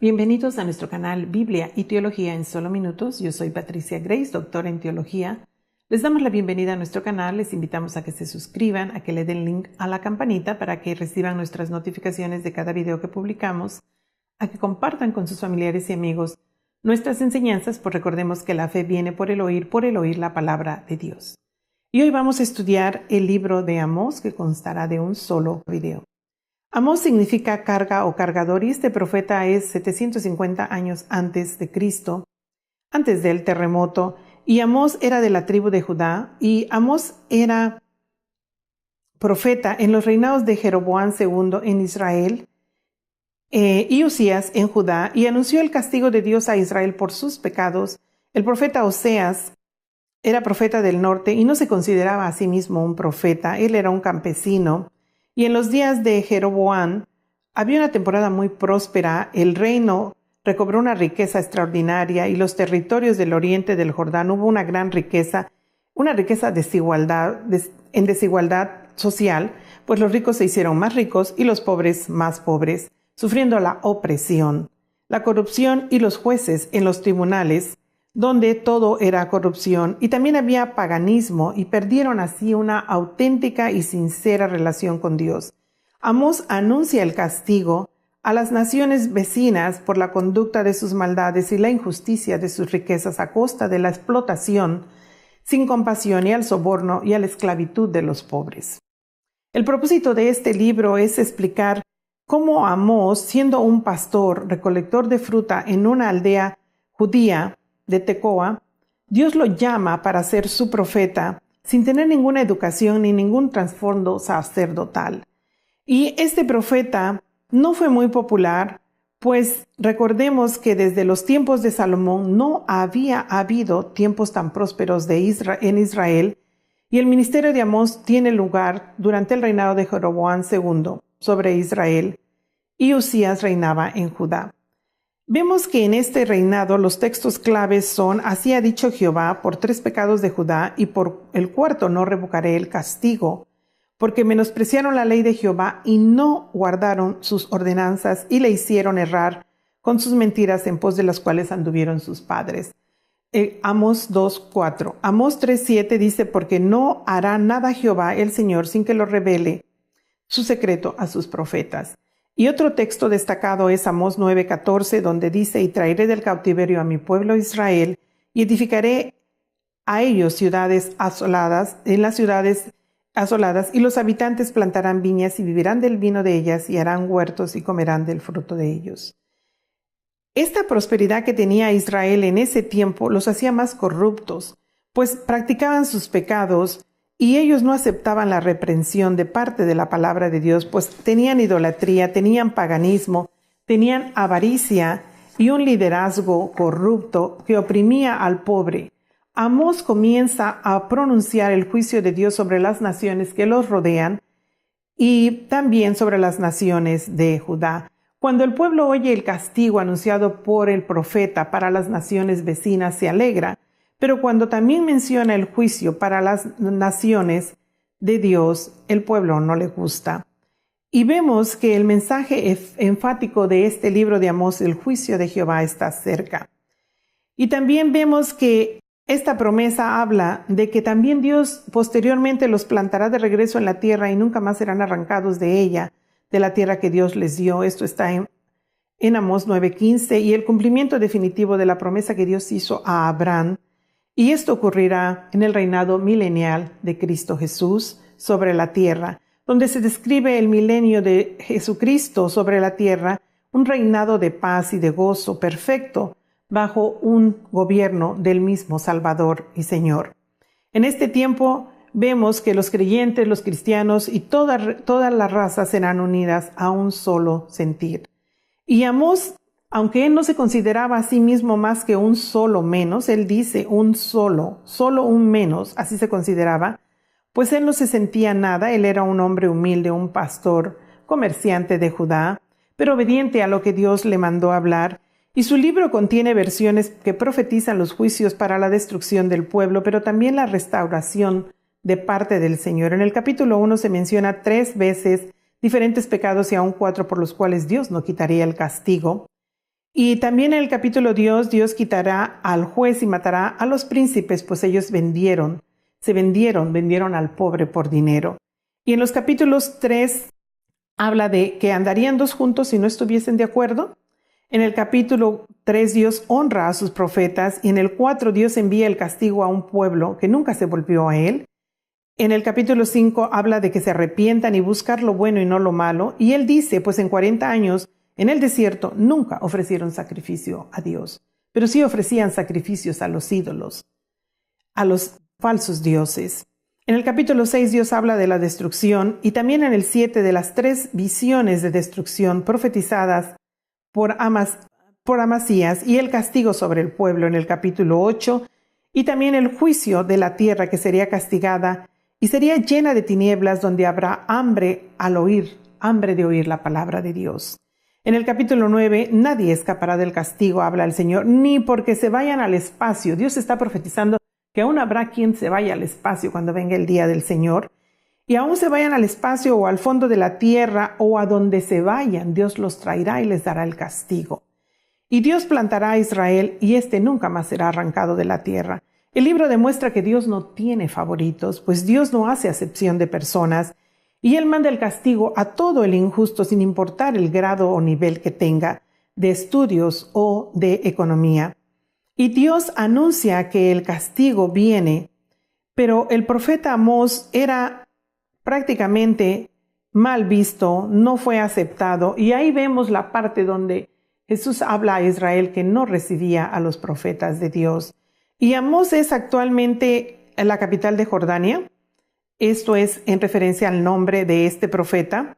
Bienvenidos a nuestro canal Biblia y Teología en solo minutos. Yo soy Patricia Grace, doctora en Teología. Les damos la bienvenida a nuestro canal, les invitamos a que se suscriban, a que le den link a la campanita para que reciban nuestras notificaciones de cada video que publicamos, a que compartan con sus familiares y amigos nuestras enseñanzas, pues recordemos que la fe viene por el oír la palabra de Dios. Y hoy vamos a estudiar el libro de Amós, que constará de un solo video. Amós significa carga o cargador, y este profeta es 750 años antes de Cristo, antes del terremoto, y Amós era de la tribu de Judá, y Amós era profeta en los reinados de Jeroboam II en Israel y Usías en Judá, y anunció el castigo de Dios a Israel por sus pecados. El profeta Oseas era profeta del norte y no se consideraba a sí mismo un profeta, él era un campesino. Y en los días de Jeroboam había una temporada muy próspera, el reino recobró una riqueza extraordinaria y los territorios del oriente del Jordán hubo una gran riqueza, en desigualdad social, pues los ricos se hicieron más ricos y los pobres más pobres, sufriendo la opresión, la corrupción y los jueces en los tribunales, donde todo era corrupción, y también había paganismo, y perdieron así una auténtica y sincera relación con Dios. Amós anuncia el castigo a las naciones vecinas por la conducta de sus maldades y la injusticia de sus riquezas a costa de la explotación sin compasión y al soborno y a la esclavitud de los pobres. El propósito de este libro es explicar cómo Amós, siendo un pastor recolector de fruta en una aldea judía de Tecoa, Dios lo llama para ser su profeta sin tener ninguna educación ni ningún trasfondo sacerdotal. Y este profeta no fue muy popular, pues recordemos que desde los tiempos de Salomón no había habido tiempos tan prósperos en Israel, y el ministerio de Amós tiene lugar durante el reinado de Jeroboam II sobre Israel, y Usías reinaba en Judá. Vemos que en este reinado los textos claves son: así ha dicho Jehová, por 3 pecados de Judá, y por el 4 no revocaré el castigo, porque menospreciaron la ley de Jehová y no guardaron sus ordenanzas y le hicieron errar con sus mentiras en pos de las cuales anduvieron sus padres. Amós 2:4. Amós 3:7 dice: porque no hará nada Jehová el Señor sin que lo revele su secreto a sus profetas. Y otro texto destacado es Amós 9:14, donde dice: y traeré del cautiverio a mi pueblo Israel, y edificaré a ellos ciudades asoladas, en las ciudades asoladas, y los habitantes plantarán viñas y vivirán del vino de ellas, y harán huertos y comerán del fruto de ellos. Esta prosperidad que tenía Israel en ese tiempo los hacía más corruptos, pues practicaban sus pecados, y ellos no aceptaban la reprensión de parte de la palabra de Dios, pues tenían idolatría, tenían paganismo, tenían avaricia y un liderazgo corrupto que oprimía al pobre. Amós comienza a pronunciar el juicio de Dios sobre las naciones que los rodean y también sobre las naciones de Judá. Cuando el pueblo oye el castigo anunciado por el profeta para las naciones vecinas, se alegra. Pero cuando también menciona el juicio para las naciones de Dios, el pueblo no le gusta. Y vemos que el mensaje enfático de este libro de Amós, el juicio de Jehová, está cerca. Y también vemos que esta promesa habla de que también Dios posteriormente los plantará de regreso en la tierra y nunca más serán arrancados de ella, de la tierra que Dios les dio. Esto está en Amós 9:15, y el cumplimiento definitivo de la promesa que Dios hizo a Abraham. Y esto ocurrirá en el reinado milenial de Cristo Jesús sobre la tierra, donde se describe el milenio de Jesucristo sobre la tierra, un reinado de paz y de gozo perfecto bajo un gobierno del mismo Salvador y Señor. En este tiempo vemos que los creyentes, los cristianos y todas las razas serán unidas a un solo sentir. Y Amós, aunque él no se consideraba a sí mismo más que un solo menos, él dice solo un menos, así se consideraba, pues él no se sentía nada, él era un hombre humilde, un pastor, comerciante de Judá, pero obediente a lo que Dios le mandó hablar, y su libro contiene versiones que profetizan los juicios para la destrucción del pueblo, pero también la restauración de parte del Señor. En el capítulo 1 se menciona 3 veces diferentes pecados y aún 4 por los cuales Dios no quitaría el castigo. Y también en el capítulo Dios quitará al juez y matará a los príncipes, pues ellos vendieron al pobre por dinero. Y en los capítulos 3 habla de que andarían dos juntos si no estuviesen de acuerdo. En el capítulo 3 Dios honra a sus profetas y en el 4 Dios envía el castigo a un pueblo que nunca se volvió a él. En el capítulo 5 habla de que se arrepientan y buscar lo bueno y no lo malo. Y él dice, pues en 40 años en el desierto nunca ofrecieron sacrificio a Dios, pero sí ofrecían sacrificios a los ídolos, a los falsos dioses. En el capítulo 6 Dios habla de la destrucción y también en el 7 de las 3 visiones de destrucción profetizadas por Amasías y el castigo sobre el pueblo en el capítulo 8 y también el juicio de la tierra que sería castigada y sería llena de tinieblas donde habrá hambre de oír la palabra de Dios. En el capítulo 9, nadie escapará del castigo, habla el Señor, ni porque se vayan al espacio. Dios está profetizando que aún habrá quien se vaya al espacio cuando venga el día del Señor. Y aún se vayan al espacio o al fondo de la tierra o a donde se vayan, Dios los traerá y les dará el castigo. Y Dios plantará a Israel y éste nunca más será arrancado de la tierra. El libro demuestra que Dios no tiene favoritos, pues Dios no hace acepción de personas. Y Él manda el castigo a todo el injusto sin importar el grado o nivel que tenga de estudios o de economía. Y Dios anuncia que el castigo viene, pero el profeta Amós era prácticamente mal visto, no fue aceptado. Y ahí vemos la parte donde Jesús habla a Israel que no recibía a los profetas de Dios. Y Amós es actualmente la capital de Jordania. Esto es en referencia al nombre de este profeta.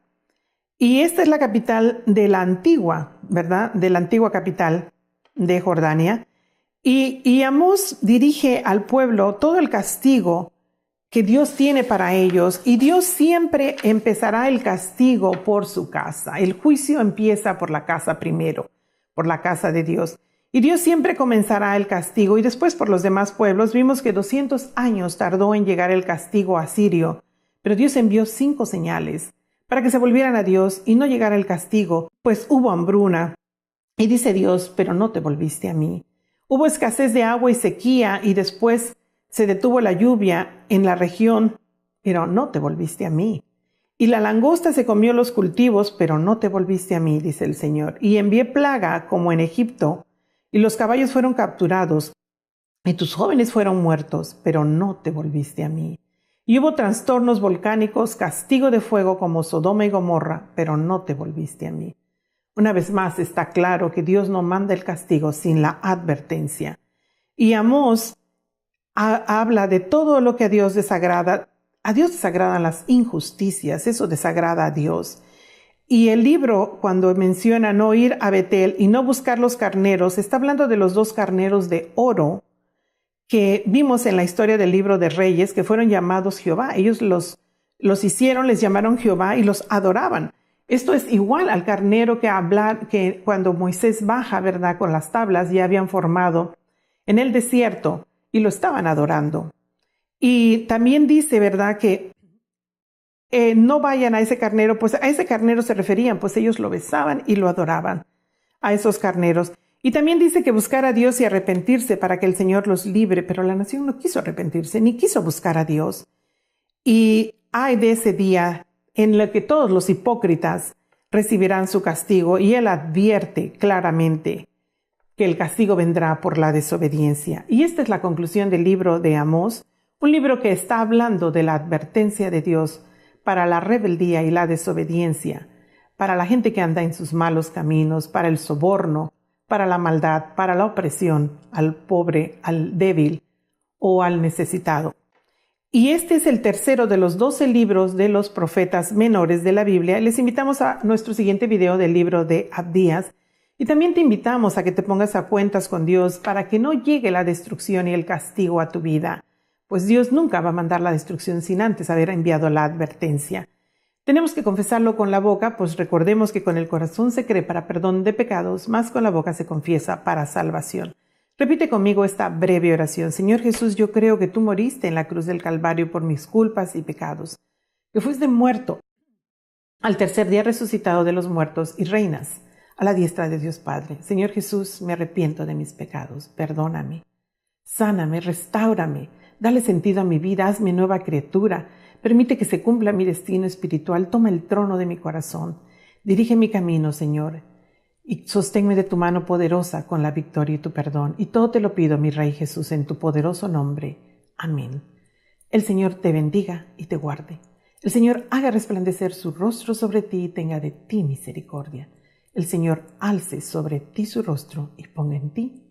Y esta es la capital de la antigua, ¿verdad? De la antigua capital de Jordania. Y Amós dirige al pueblo todo el castigo que Dios tiene para ellos. Y Dios siempre empezará el castigo por su casa. El juicio empieza por la casa primero, por la casa de Dios. Y Dios siempre comenzará el castigo y después por los demás pueblos. Vimos que 200 años tardó en llegar el castigo asirio, pero Dios envió 5 señales para que se volvieran a Dios y no llegara el castigo, pues hubo hambruna. Y dice Dios, pero no te volviste a mí. Hubo escasez de agua y sequía y después se detuvo la lluvia en la región, pero no te volviste a mí. Y la langosta se comió los cultivos, pero no te volviste a mí, dice el Señor. Y envié plaga como en Egipto, y los caballos fueron capturados, y tus jóvenes fueron muertos, pero no te volviste a mí. Y hubo trastornos volcánicos, castigo de fuego como Sodoma y Gomorra, pero no te volviste a mí. Una vez más está claro que Dios no manda el castigo sin la advertencia. Y Amós habla de todo lo que a Dios desagrada. A Dios desagradan las injusticias, eso desagrada a Dios. Y el libro, cuando menciona no ir a Betel y no buscar los carneros, está hablando de los 2 carneros de oro que vimos en la historia del libro de Reyes, que fueron llamados Jehová. Ellos los hicieron, les llamaron Jehová y los adoraban. Esto es igual al carnero que cuando Moisés baja, ¿verdad?, con las tablas ya habían formado en el desierto y lo estaban adorando. Y también dice, ¿verdad?, que no vayan a ese carnero, pues a ese carnero se referían, pues ellos lo besaban y lo adoraban, a esos carneros. Y también dice que buscar a Dios y arrepentirse para que el Señor los libre, pero la nación no quiso arrepentirse, ni quiso buscar a Dios. Y ay de ese día en el que todos los hipócritas recibirán su castigo, y Él advierte claramente que el castigo vendrá por la desobediencia. Y esta es la conclusión del libro de Amós, un libro que está hablando de la advertencia de Dios para la rebeldía y la desobediencia, para la gente que anda en sus malos caminos, para el soborno, para la maldad, para la opresión al pobre, al débil o al necesitado. Y este es el tercero de los 12 libros de los profetas menores de la Biblia. Les invitamos a nuestro siguiente video del libro de Abdías. Y también te invitamos a que te pongas a cuentas con Dios para que no llegue la destrucción y el castigo a tu vida, pues Dios nunca va a mandar la destrucción sin antes haber enviado la advertencia. Tenemos que confesarlo con la boca, pues recordemos que con el corazón se cree para perdón de pecados, más con la boca se confiesa para salvación. Repite conmigo esta breve oración. Señor Jesús, yo creo que tú moriste en la cruz del Calvario por mis culpas y pecados, que fuiste muerto, al tercer día resucitado de los muertos y reinas a la diestra de Dios Padre. Señor Jesús, me arrepiento de mis pecados, perdóname, sáname, restáurame, dale sentido a mi vida, hazme nueva criatura, permite que se cumpla mi destino espiritual, toma el trono de mi corazón, dirige mi camino, Señor, y sosténme de tu mano poderosa con la victoria y tu perdón. Y todo te lo pido, mi Rey Jesús, en tu poderoso nombre. Amén. El Señor te bendiga y te guarde. El Señor haga resplandecer su rostro sobre ti y tenga de ti misericordia. El Señor alce sobre ti su rostro y ponga en ti